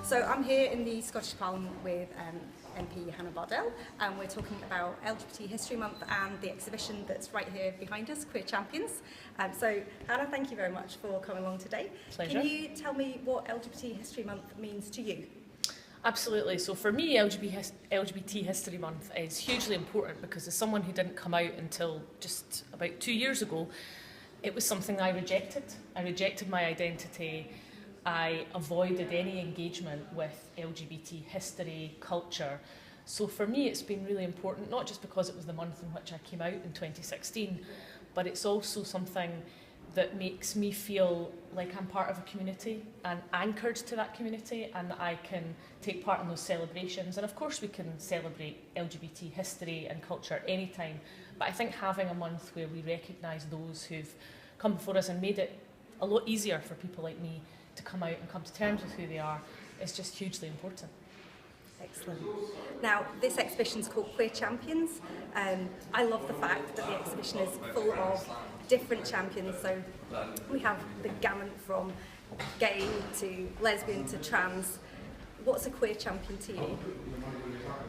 So I'm here in the Scottish Parliament with MP Hannah Bardell, and we're talking about LGBT History Month and the exhibition that's right here behind us, Queer Champions. So Hannah, thank you very much for coming along today. Pleasure. Can you tell me what LGBT History Month means to you? Absolutely. So for me, LGBT History Month is hugely important because as someone who didn't come out until just about 2 years ago, it was something I rejected. I rejected my identity. I avoided any engagement with LGBT history, culture. So for me, it's been really important, not just because it was the month in which I came out in 2016, but it's also something that makes me feel like I'm part of a community and anchored to that community, and that I can take part in those celebrations. And of course we can celebrate LGBT history and culture anytime, but I think having a month where we recognise those who've come before us and made it a lot easier for people like me to come out and come to terms with who they are is just hugely important. Excellent. Now, this exhibition is called Queer Champions. I love the fact that the exhibition is full of different champions. So we have the gamut from gay to lesbian to trans. What's a queer champion to you?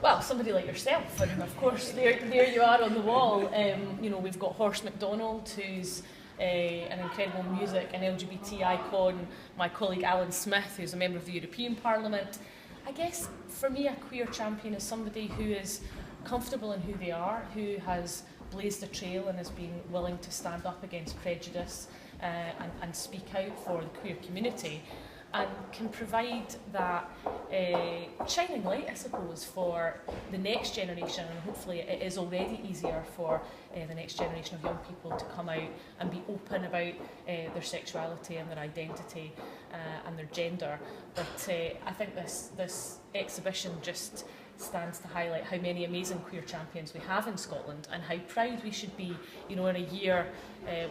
Well, somebody like yourself, and of course there you are on the wall. You know, we've got Horst MacDonald, who's an incredible music and LGBT icon, my colleague Alan Smith, who's a member of the European Parliament. I guess for me a queer champion is somebody who is comfortable in who they are, who has blazed a trail and has been willing to stand up against prejudice and speak out for the queer community, and can provide that shining light, I suppose, for the next generation. And hopefully it is already easier for the next generation of young people to come out and be open about their sexuality and their identity and their gender. But I think this exhibition just stands to highlight how many amazing queer champions we have in Scotland, and how proud we should be. You know, in a year,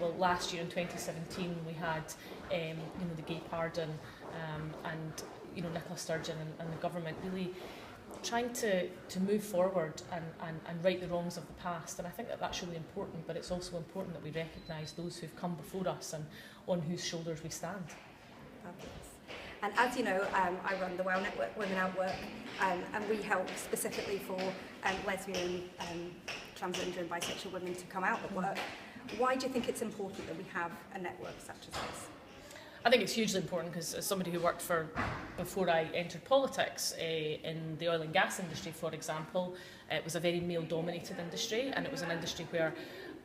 well, last year in 2017 we had you know, the gay pardon, and you know, Nicola Sturgeon and the government really trying to move forward and right the wrongs of the past. And I think that that's really important, but it's also important that we recognise those who've come before us and on whose shoulders we stand. Fabulous. And as you know, I run the WOW Network, Women Out Work, and we help specifically for lesbian, transgender and bisexual women to come out at work. Why do you think it's important that we have a network such as this? I think it's hugely important because as somebody who worked before I entered politics, in the oil and gas industry, for example, it was a very male-dominated industry, and it was an industry where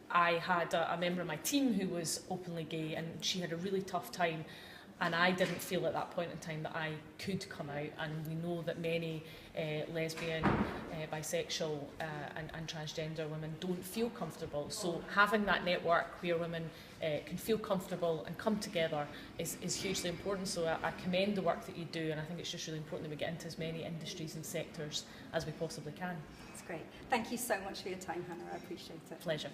I had a member of my team who was openly gay, and she had a really tough time. And I didn't feel at that point in time that I could come out, and we know that many lesbian, bisexual and transgender women don't feel comfortable. So having that network where women can feel comfortable and come together is hugely important. So I commend the work that you do, and I think it's just really important that we get into as many industries and sectors as we possibly can. That's great. Thank you so much for your time, Hannah. I appreciate it. Pleasure.